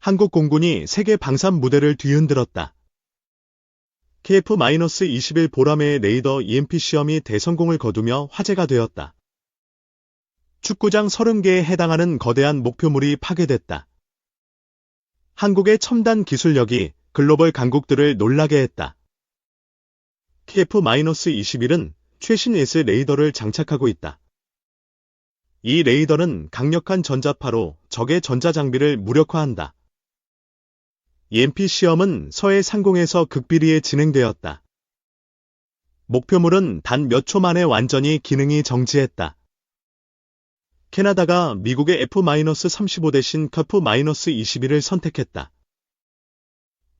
한국 공군이 세계 방산 무대를 뒤흔들었다. KF-21 보라매의 레이더 EMP 시험이 대성공을 거두며 화제가 되었다. 축구장 30개에 해당하는 거대한 목표물이 파괴됐다. 한국의 첨단 기술력이 글로벌 강국들을 놀라게 했다. KF-21은 최신 S 레이더를 장착하고 있다. 이 레이더는 강력한 전자파로 적의 전자장비를 무력화한다. EMP 시험은 서해 상공에서 극비리에 진행되었다. 목표물은 단 몇 초 만에 완전히 기능이 정지했다. 캐나다가 미국의 F-35 대신 KF-21을 선택했다.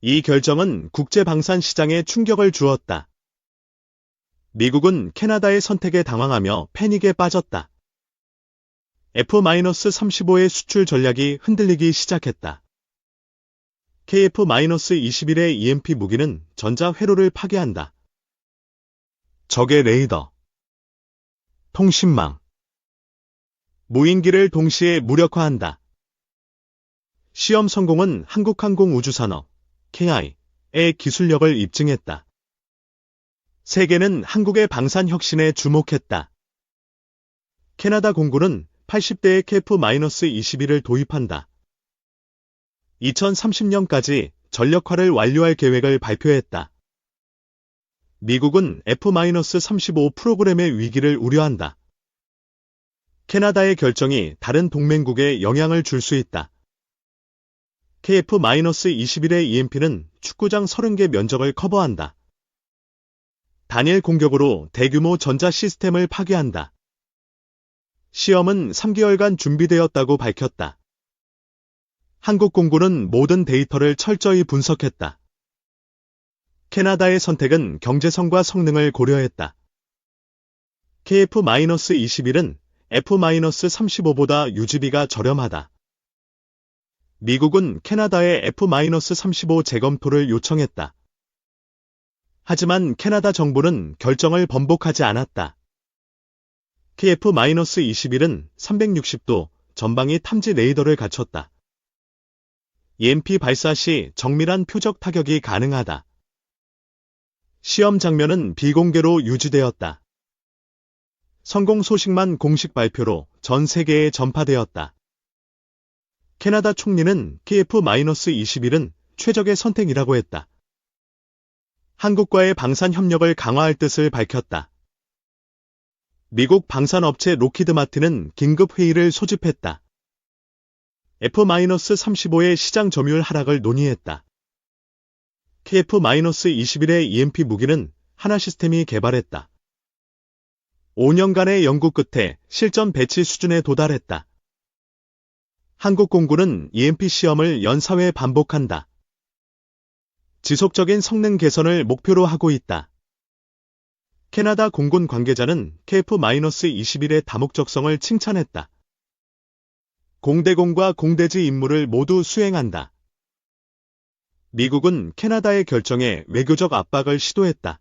이 결정은 국제방산 시장에 충격을 주었다. 미국은 캐나다의 선택에 당황하며 패닉에 빠졌다. F-35의 수출 전략이 흔들리기 시작했다. KF-21의 EMP 무기는 전자 회로를 파괴한다. 적의 레이더, 통신망, 무인기를 동시에 무력화한다. 시험 성공은 한국항공우주산업, KI의 기술력을 입증했다. 세계는 한국의 방산 혁신에 주목했다. 캐나다 공군은 80대의 KF-21을 도입한다. 2030년까지 전력화를 완료할 계획을 발표했다. 미국은 F-35 프로그램의 위기를 우려한다. 캐나다의 결정이 다른 동맹국에 영향을 줄 수 있다. KF-21의 EMP는 축구장 30개 면적을 커버한다. 단일 공격으로 대규모 전자 시스템을 파괴한다. 시험은 3개월간 준비되었다고 밝혔다. 한국 공군은 모든 데이터를 철저히 분석했다. 캐나다의 선택은 경제성과 성능을 고려했다. KF-21은 F-35보다 유지비가 저렴하다. 미국은 캐나다의 F-35 재검토를 요청했다. 하지만 캐나다 정부는 결정을 번복하지 않았다. KF-21은 360도 전방위 탐지 레이더를 갖췄다. EMP 발사 시 정밀한 표적 타격이 가능하다. 시험 장면은 비공개로 유지되었다. 성공 소식만 공식 발표로 전 세계에 전파되었다. 캐나다 총리는 KF-21은 최적의 선택이라고 했다. 한국과의 방산 협력을 강화할 뜻을 밝혔다. 미국 방산업체 로키드 마틴은 긴급 회의를 소집했다. F-35의 시장 점유율 하락을 논의했다. KF-21의 EMP 무기는 하나시스템이 개발했다. 5년간의 연구 끝에 실전 배치 수준에 도달했다. 한국 공군은 EMP 시험을 연사회 반복한다. 지속적인 성능 개선을 목표로 하고 있다. 캐나다 공군 관계자는 KF-21의 다목적성을 칭찬했다. 공대공과 공대지 임무를 모두 수행한다. 미국은 캐나다의 결정에 외교적 압박을 시도했다.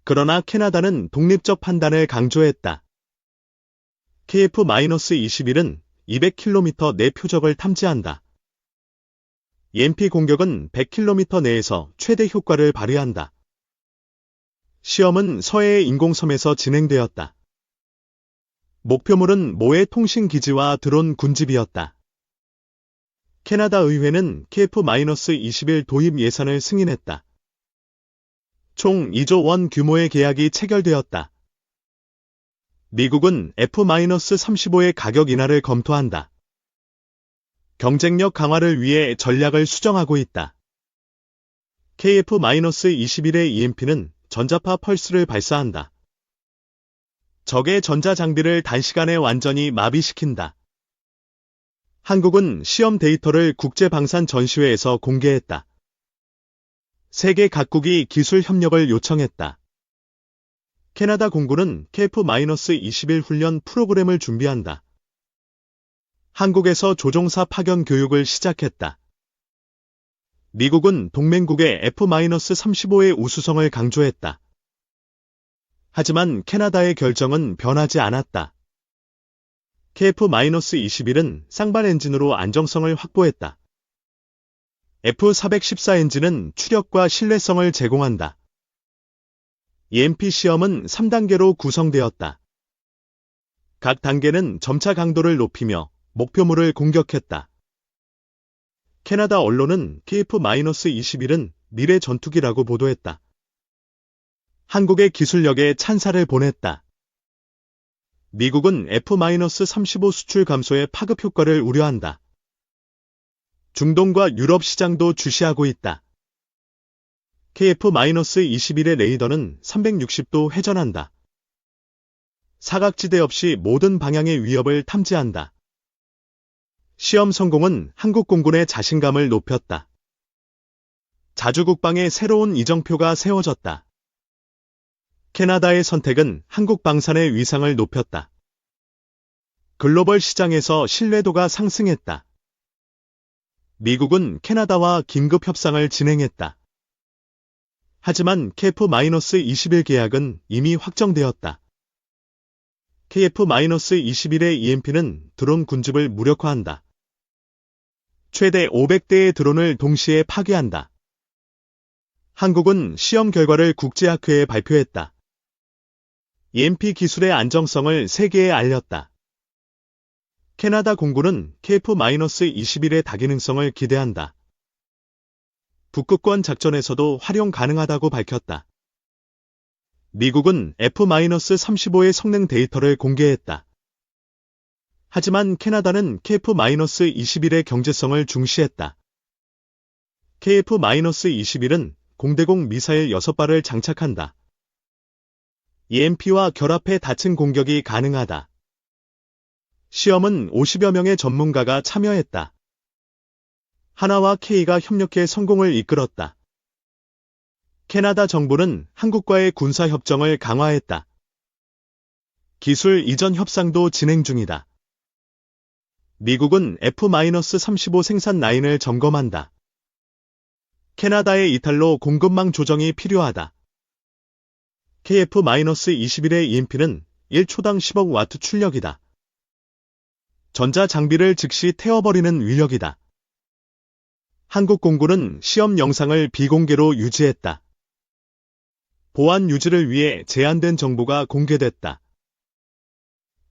그러나 캐나다는 독립적 판단을 강조했다. KF-21은 200km 내 표적을 탐지한다. EMP 공격은 100km 내에서 최대 효과를 발휘한다. 시험은 서해의 인공섬에서 진행되었다. 목표물은 모의 통신기지와 드론 군집이었다. 캐나다 의회는 KF-21 도입 예산을 승인했다. 총 2조 원 규모의 계약이 체결되었다. 미국은 F-35의 가격 인하를 검토한다. 경쟁력 강화를 위해 전략을 수정하고 있다. KF-21의 EMP는 전자파 펄스를 발사한다. 적의 전자장비를 단시간에 완전히 마비시킨다. 한국은 시험 데이터를 국제방산 전시회에서 공개했다. 세계 각국이 기술 협력을 요청했다. 캐나다 공군은 KF-21 훈련 프로그램을 준비한다. 한국에서 조종사 파견 교육을 시작했다. 미국은 동맹국의 F-35의 우수성을 강조했다. 하지만 캐나다의 결정은 변하지 않았다. KF-21은 쌍발 엔진으로 안정성을 확보했다. F414 엔진은 추력과 신뢰성을 제공한다. EMP 시험은 3단계로 구성되었다. 각 단계는 점차 강도를 높이며 목표물을 공격했다. 캐나다 언론은 KF-21은 미래 전투기라고 보도했다. 한국의 기술력에 찬사를 보냈다. 미국은 F-35 수출 감소의 파급 효과를 우려한다. 중동과 유럽 시장도 주시하고 있다. KF-21의 레이더는 360도 회전한다. 사각지대 없이 모든 방향의 위협을 탐지한다. 시험 성공은 한국 공군의 자신감을 높였다. 자주국방에 새로운 이정표가 세워졌다. 캐나다의 선택은 한국 방산의 위상을 높였다. 글로벌 시장에서 신뢰도가 상승했다. 미국은 캐나다와 긴급 협상을 진행했다. 하지만 KF-21 계약은 이미 확정되었다. KF-21의 EMP는 드론 군집을 무력화한다. 최대 500대의 드론을 동시에 파괴한다. 한국은 시험 결과를 국제학회에 발표했다. EMP 기술의 안정성을 세계에 알렸다. 캐나다 공군은 KF-21의 다기능성을 기대한다. 북극권 작전에서도 활용 가능하다고 밝혔다. 미국은 F-35의 성능 데이터를 공개했다. 하지만 캐나다는 KF-21의 경제성을 중시했다. KF-21은 공대공 미사일 6발을 장착한다. EMP와 결합해 다층 공격이 가능하다. 시험은 50여 명의 전문가가 참여했다. 하나와 K가 협력해 성공을 이끌었다. 캐나다 정부는 한국과의 군사협정을 강화했다. 기술 이전 협상도 진행 중이다. 미국은 F-35 생산 라인을 점검한다. 캐나다의 이탈로 공급망 조정이 필요하다. KF-21의 EMP는 1초당 10억 와트 출력이다. 전자 장비를 즉시 태워버리는 위력이다. 한국 공군은 시험 영상을 비공개로 유지했다. 보안 유지를 위해 제한된 정보가 공개됐다.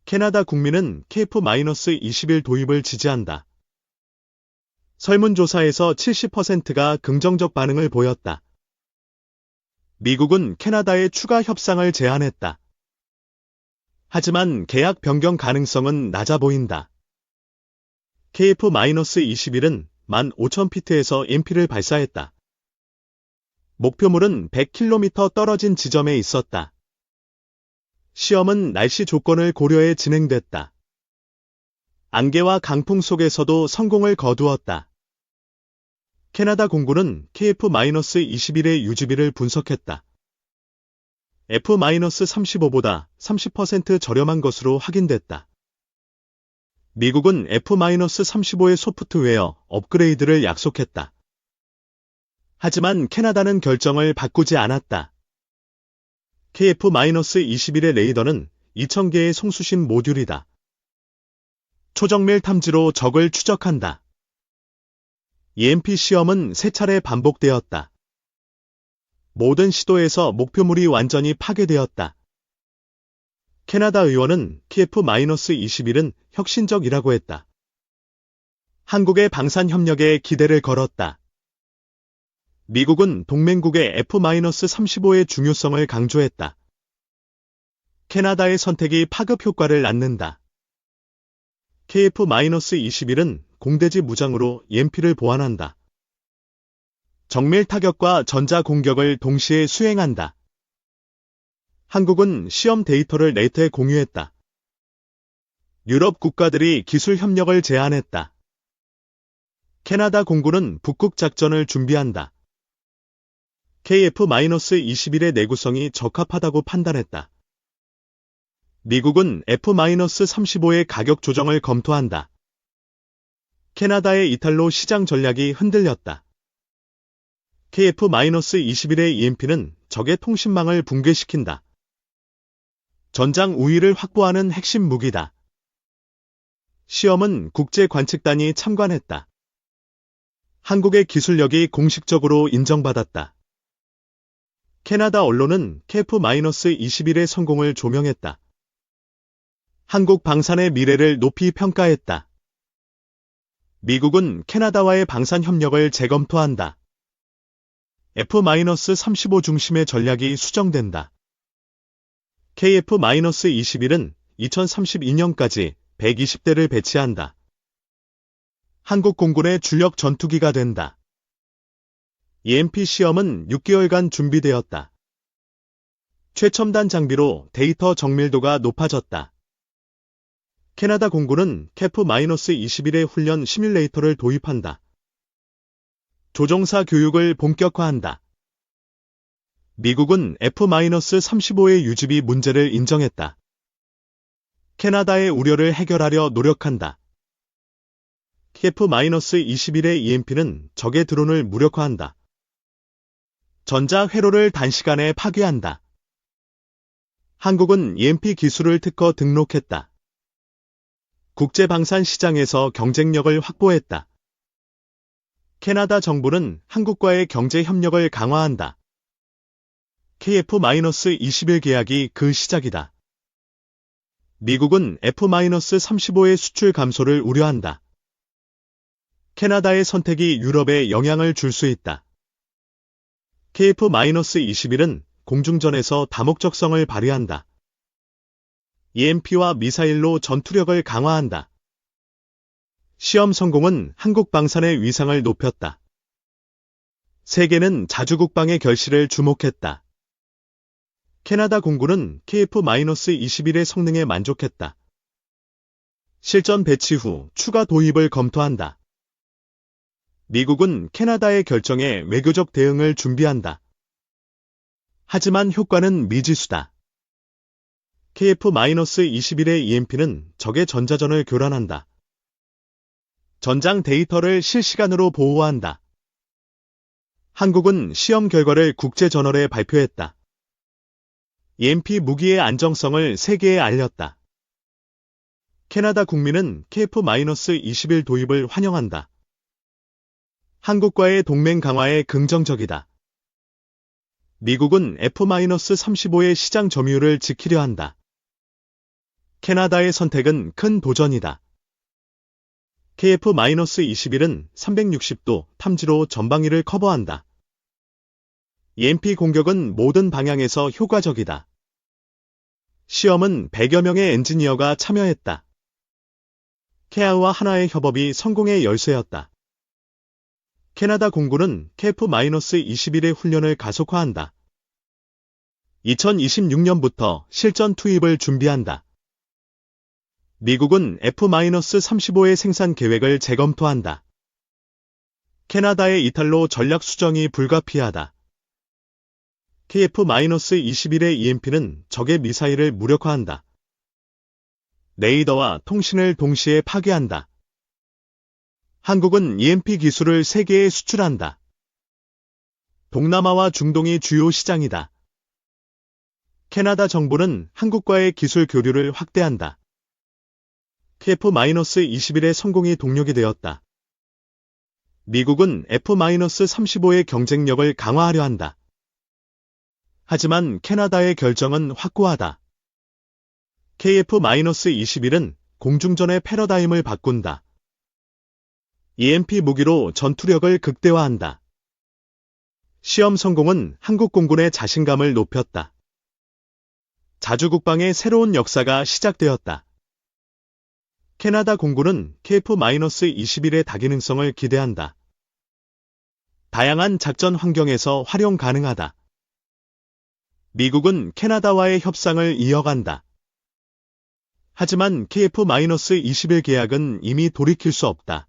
캐나다 국민은 KF-21 도입을 지지한다. 설문조사에서 70%가 긍정적 반응을 보였다. 미국은 캐나다의 추가 협상을 제안했다. 하지만 계약 변경 가능성은 낮아 보인다. KF-21은 15,000피트에서 EMP를 발사했다. 목표물은 100km 떨어진 지점에 있었다. 시험은 날씨 조건을 고려해 진행됐다. 안개와 강풍 속에서도 성공을 거두었다. 캐나다 공군은 KF-21의 유지비를 분석했다. F-35보다 30% 저렴한 것으로 확인됐다. 미국은 F-35의 소프트웨어 업그레이드를 약속했다. 하지만 캐나다는 결정을 바꾸지 않았다. KF-21의 레이더는 2000개의 송수신 모듈이다. 초정밀 탐지로 적을 추적한다. EMP 시험은 3차례 반복되었다. 모든 시도에서 목표물이 완전히 파괴되었다. 캐나다 의원은 KF-21은 혁신적이라고 했다. 한국의 방산 협력에 기대를 걸었다. 미국은 동맹국의 F-35의 중요성을 강조했다. 캐나다의 선택이 파급 효과를 낳는다. KF-21은 공대지 무장으로 EMP를 보완한다. 정밀 타격과 전자 공격을 동시에 수행한다. 한국은 시험 데이터를 네이트에 공유했다. 유럽 국가들이 기술 협력을 제안했다. 캐나다 공군은 북극 작전을 준비한다. KF-21의 내구성이 적합하다고 판단했다. 미국은 F-35의 가격 조정을 검토한다. 캐나다의 이탈로 시장 전략이 흔들렸다. KF-21의 EMP는 적의 통신망을 붕괴시킨다. 전장 우위를 확보하는 핵심 무기다. 시험은 국제 관측단이 참관했다. 한국의 기술력이 공식적으로 인정받았다. 캐나다 언론은 KF-21의 성공을 조명했다. 한국 방산의 미래를 높이 평가했다. 미국은 캐나다와의 방산 협력을 재검토한다. F-35 중심의 전략이 수정된다. KF-21은 2032년까지 120대를 배치한다. 한국 공군의 주력 전투기가 된다. EMP 시험은 6개월간 준비되었다. 최첨단 장비로 데이터 정밀도가 높아졌다. 캐나다 공군은 KF-21의 훈련 시뮬레이터를 도입한다. 조종사 교육을 본격화한다. 미국은 F-35의 유지비 문제를 인정했다. 캐나다의 우려를 해결하려 노력한다. KF-21의 EMP는 적의 드론을 무력화한다. 전자 회로를 단시간에 파괴한다. 한국은 EMP 기술을 특허 등록했다. 국제방산 시장에서 경쟁력을 확보했다. 캐나다 정부는 한국과의 경제 협력을 강화한다. KF-21 계약이 그 시작이다. 미국은 F-35의 수출 감소를 우려한다. 캐나다의 선택이 유럽에 영향을 줄 수 있다. KF-21은 공중전에서 다목적성을 발휘한다. EMP와 미사일로 전투력을 강화한다. 시험 성공은 한국 방산의 위상을 높였다. 세계는 자주국방의 결실을 주목했다. 캐나다 공군은 KF-21의 성능에 만족했다. 실전 배치 후 추가 도입을 검토한다. 미국은 캐나다의 결정에 외교적 대응을 준비한다. 하지만 효과는 미지수다. KF-21의 EMP는 적의 전자전을 교란한다. 전장 데이터를 실시간으로 보호한다. 한국은 시험 결과를 국제저널에 발표했다. EMP 무기의 안정성을 세계에 알렸다. 캐나다 국민은 KF-21 도입을 환영한다. 한국과의 동맹 강화에 긍정적이다. 미국은 F-35의 시장 점유율을 지키려 한다. 캐나다의 선택은 큰 도전이다. KF-21은 360도 탐지로 전방위를 커버한다. EMP 공격은 모든 방향에서 효과적이다. 시험은 100여 명의 엔지니어가 참여했다. 케아와 하나의 협업이 성공의 열쇠였다. 캐나다 공군은 KF-21의 훈련을 가속화한다. 2026년부터 실전 투입을 준비한다. 미국은 F-35의 생산 계획을 재검토한다. 캐나다의 이탈로 전략 수정이 불가피하다. KF-21의 EMP는 적의 미사일을 무력화한다. 레이더와 통신을 동시에 파괴한다. 한국은 EMP 기술을 세계에 수출한다. 동남아와 중동이 주요 시장이다. 캐나다 정부는 한국과의 기술 교류를 확대한다. KF-21의 성공이 동력이 되었다. 미국은 F-35의 경쟁력을 강화하려 한다. 하지만 캐나다의 결정은 확고하다. KF-21은 공중전의 패러다임을 바꾼다. EMP 무기로 전투력을 극대화한다. 시험 성공은 한국 공군의 자신감을 높였다. 자주국방의 새로운 역사가 시작되었다. 캐나다 공군은 KF-21의 다기능성을 기대한다. 다양한 작전 환경에서 활용 가능하다. 미국은 캐나다와의 협상을 이어간다. 하지만 KF-21 계약은 이미 돌이킬 수 없다.